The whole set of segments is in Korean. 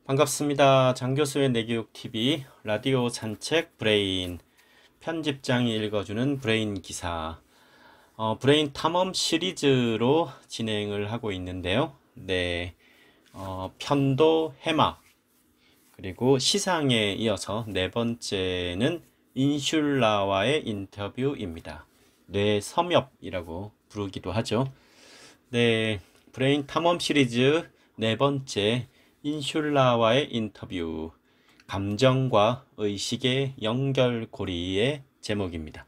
반갑습니다. 장교수의 내교육TV 라디오 산책 브레인 편집장이 읽어주는 브레인 기사 브레인 탐험 시리즈로 진행을 하고 있는데요. 네, 편도 해마 그리고 시상에 이어서 네 번째는 인슐라와의 인터뷰입니다. 뇌섬엽이라고 부르기도 하죠. 네, 브레인 탐험 시리즈 네 번째 인슐라와의 인터뷰, 감정과 의식의 연결고리의 제목입니다.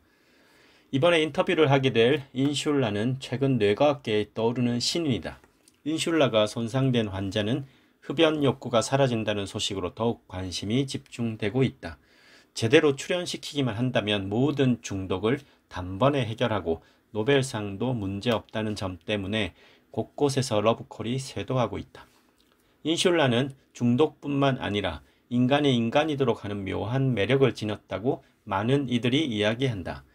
이번에 인터뷰를 하게 될 인슐라는 최근 뇌과학계에 떠오르는 신인이다. 인슐라가 손상된 환자는 흡연 욕구가 사라진다는 소식으로 더욱 관심이 집중되고 있다. 제대로 출연시키기만 한다면 모든 중독을 단번에 해결하고 노벨상도 문제없다는 점 때문에 곳곳에서 러브콜이 쇄도하고 있다. 인슐라는 중독뿐만 아니라 인간이 인간이도록 하는 묘한 매력을 지녔다고 많은 이들이 이야기한다.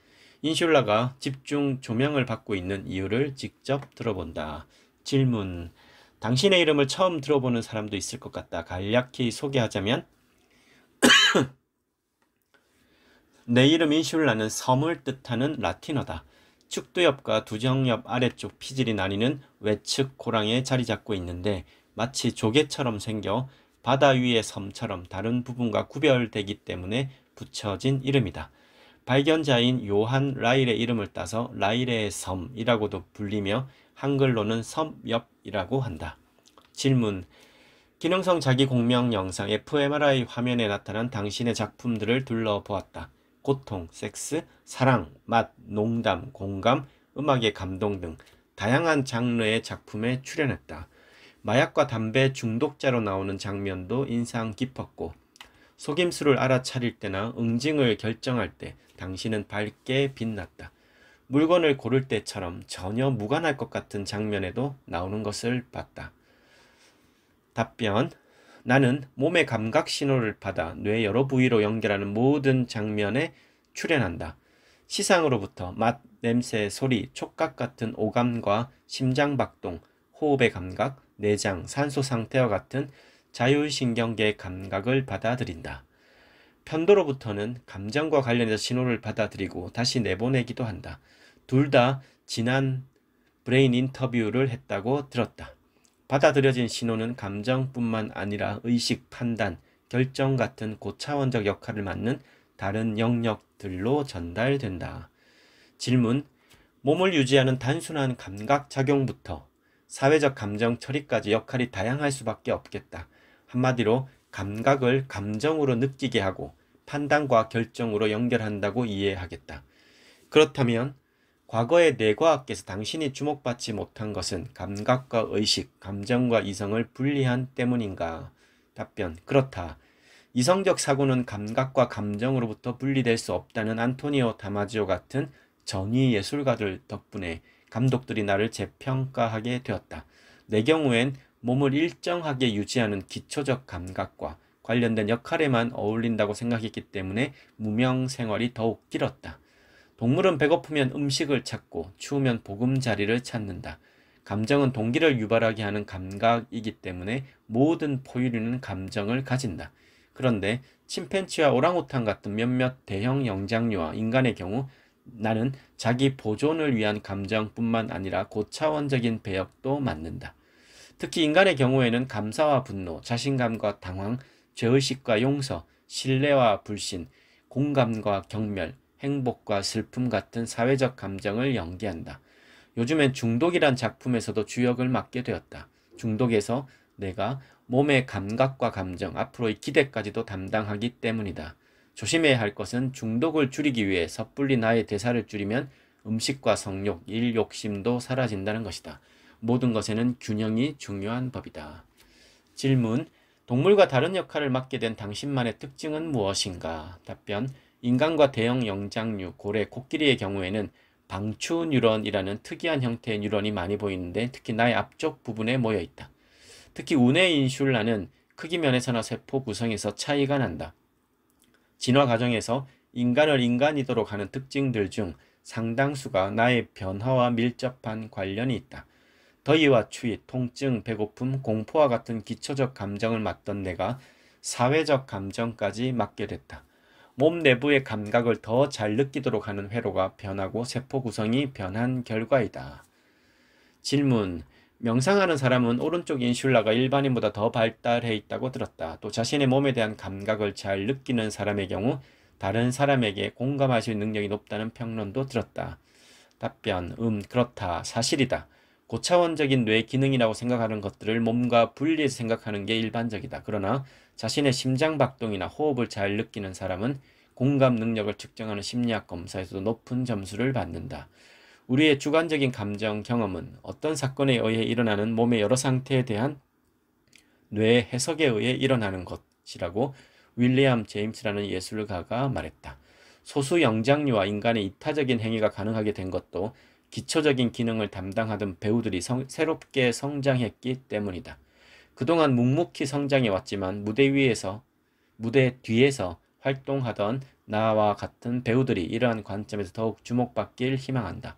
인슐라가 집중 조명을 받고 있는 이유를 직접 들어본다. 질문. 당신의 이름을 처음 들어보는 사람도 있을 것 같다. 간략히 소개하자면 내 이름 인슐라는 섬을 뜻하는 라틴어다. 축도 옆과 두정 옆 아래쪽 피질이 나뉘는 외측 고랑에 자리 잡고 있는데 마치 조개처럼 생겨 바다 위의 섬처럼 다른 부분과 구별되기 때문에 붙여진 이름이다. 발견자인 요한 라일의 이름을 따서 라일의 섬이라고도 불리며 한글로는 섬엽이라고 한다. 질문. 기능성 자기 공명 영상 fMRI 화면에 나타난 당신의 작품들을 둘러보았다. 고통, 섹스, 사랑, 맛, 농담, 공감, 음악의 감동 등 다양한 장르의 작품에 출연했다. 마약과 담배 중독자로 나오는 장면도 인상 깊었고 속임수를 알아차릴 때나 응징을 결정할 때 당신은 밝게 빛났다. 물건을 고를 때처럼 전혀 무관할 것 같은 장면에도 나오는 것을 봤다. 답변. 나는 몸의 감각 신호를 받아 뇌 여러 부위로 연결하는 모든 장면에 출연한다. 시상으로부터 맛, 냄새, 소리, 촉각 같은 오감과 심장박동, 호흡의 감각, 내장, 산소 상태와 같은 자율신경계의 감각을 받아들인다. 편도로부터는 감정과 관련해서 신호를 받아들이고 다시 내보내기도 한다. 둘 다 지난 브레인 인터뷰를 했다고 들었다. 받아들여진 신호는 감정뿐만 아니라 의식, 판단, 결정 같은 고차원적 역할을 맡는 다른 영역들로 전달된다. 질문. 몸을 유지하는 단순한 감각 작용부터 사회적 감정 처리까지 역할이 다양할 수밖에 없겠다. 한마디로 감각을 감정으로 느끼게 하고 판단과 결정으로 연결한다고 이해하겠다. 그렇다면 과거의 뇌과학계에서 당신이 주목받지 못한 것은 감각과 의식, 감정과 이성을 분리한 때문인가? 답변. 그렇다. 이성적 사고는 감각과 감정으로부터 분리될 수 없다는 안토니오 다마지오 같은 전위 예술가들 덕분에 감독들이 나를 재평가하게 되었다. 내 경우엔 몸을 일정하게 유지하는 기초적 감각과 관련된 역할에만 어울린다고 생각했기 때문에 무명 생활이 더욱 길었다. 동물은 배고프면 음식을 찾고 추우면 보금자리를 찾는다. 감정은 동기를 유발하게 하는 감각이기 때문에 모든 포유류는 감정을 가진다. 그런데 침팬지와 오랑우탄 같은 몇몇 대형 영장류와 인간의 경우 나는 자기 보존을 위한 감정뿐만 아니라 고차원적인 배역도 맡는다. 특히 인간의 경우에는 감사와 분노, 자신감과 당황, 죄의식과 용서, 신뢰와 불신, 공감과 경멸, 행복과 슬픔 같은 사회적 감정을 연기한다. 요즘엔 중독이란 작품에서도 주역을 맡게 되었다. 중독에서 내가 몸의 감각과 감정, 앞으로의 기대까지도 담당하기 때문이다. 조심해야 할 것은 중독을 줄이기 위해 섣불리 나의 대사를 줄이면 음식과 성욕, 일 욕심도 사라진다는 것이다. 모든 것에는 균형이 중요한 법이다. 질문. 동물과 다른 역할을 맡게 된 당신만의 특징은 무엇인가? 답변. 인간과 대형 영장류, 고래, 코끼리의 경우에는 방추 뉴런이라는 특이한 형태의 뉴런이 많이 보이는데 특히 나의 앞쪽 부분에 모여 있다. 특히 운의 인슐라는 크기 면에서나 세포 구성에서 차이가 난다. 진화 과정에서 인간을 인간이도록 하는 특징들 중 상당수가 나의 변화와 밀접한 관련이 있다. 더위와 추위, 통증, 배고픔, 공포와 같은 기초적 감정을 맡던 내가 사회적 감정까지 맡게 됐다. 몸 내부의 감각을 더 잘 느끼도록 하는 회로가 변하고 세포 구성이 변한 결과이다. 질문. 명상하는 사람은 오른쪽 인슐라가 일반인보다 더 발달해 있다고 들었다. 또 자신의 몸에 대한 감각을 잘 느끼는 사람의 경우 다른 사람에게 공감할 수 있는 능력이 높다는 평론도 들었다. 답변. 그렇다. 사실이다. 고차원적인 뇌 기능이라고 생각하는 것들을 몸과 분리해서 생각하는 게 일반적이다. 그러나 자신의 심장 박동이나 호흡을 잘 느끼는 사람은 공감 능력을 측정하는 심리학 검사에서도 높은 점수를 받는다. 우리의 주관적인 감정 경험은 어떤 사건에 의해 일어나는 몸의 여러 상태에 대한 뇌 해석에 의해 일어나는 것이라고 윌리엄 제임스라는 예술가가 말했다. 소수 영장류와 인간의 이타적인 행위가 가능하게 된 것도 기초적인 기능을 담당하던 배우들이 새롭게 성장했기 때문이다. 그동안 묵묵히 성장해왔지만 무대 뒤에서 활동하던 나와 같은 배우들이 이러한 관점에서 더욱 주목받길 희망한다.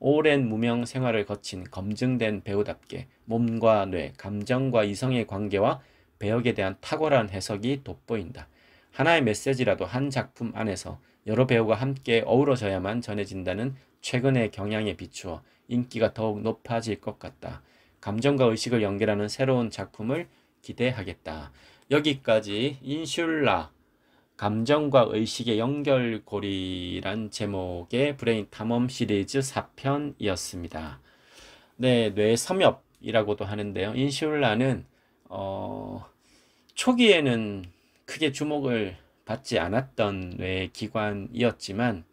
오랜 무명 생활을 거친 검증된 배우답게 몸과 뇌, 감정과 이성의 관계와 배역에 대한 탁월한 해석이 돋보인다. 하나의 메시지라도 한 작품 안에서 여러 배우가 함께 어우러져야만 전해진다는 최근의 경향에 비추어 인기가 더욱 높아질 것 같다. 감정과 의식을 연결하는 새로운 작품을 기대하겠다. 여기까지 인슐라 감정과 의식의 연결고리란 제목의 브레인 탐험 시리즈 4편이었습니다. 네, 뇌섬엽이라고도 하는데요. 인슐라는 초기에는 크게 주목을 받지 않았던 뇌기관이었지만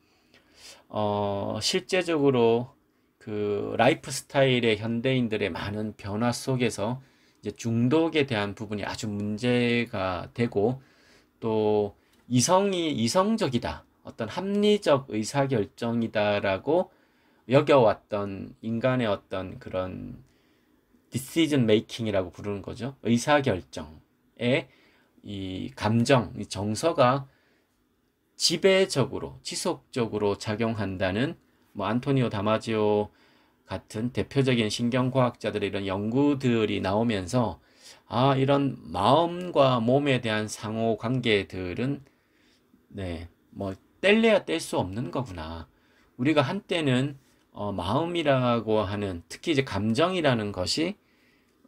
실제적으로 그 라이프 스타일의 현대인들의 많은 변화 속에서 이제 중독에 대한 부분이 아주 문제가 되고 또 이성적이다. 어떤 합리적 의사결정이다라고 여겨왔던 인간의 어떤 그런 decision making이라고 부르는 거죠. 의사결정에 이 감정, 이 정서가 지속적으로 작용한다는 안토니오 다마지오 같은 대표적인 신경과학자들의 이런 연구들이 나오면서 이런 마음과 몸에 대한 상호 관계들은 뗄래야 뗄 수 없는 거구나. 우리가 한때는 마음이라고 하는 특히 이제 감정이라는 것이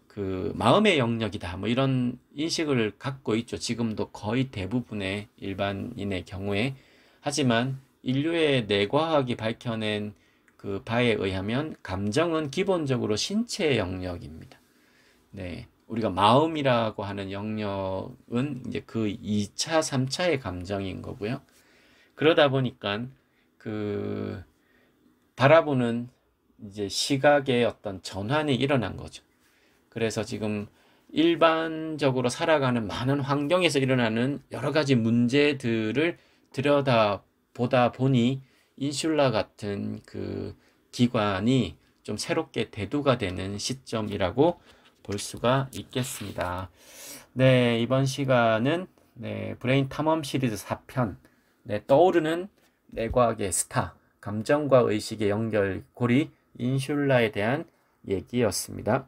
그 마음의 영역이다. 이런 인식을 갖고 있죠. 지금도 거의 대부분의 일반인의 경우에. 하지만 인류의 뇌과학이 밝혀낸 그 바에 의하면 감정은 기본적으로 신체의 영역입니다. 네. 우리가 마음이라고 하는 영역은 이제 그 2차, 3차의 감정인 거고요. 그러다 보니까 그 바라보는 이제 시각의 어떤 전환이 일어난 거죠. 그래서 지금 일반적으로 살아가는 많은 환경에서 일어나는 여러 가지 문제들을 들여다보다 보니 인슐라 같은 그 기관이 좀 새롭게 대두가 되는 시점이라고 볼 수가 있겠습니다. 네, 이번 시간은 브레인 탐험 시리즈 4편 떠오르는 뇌과학의 스타, 감정과 의식의 연결고리 인슐라에 대한 얘기였습니다.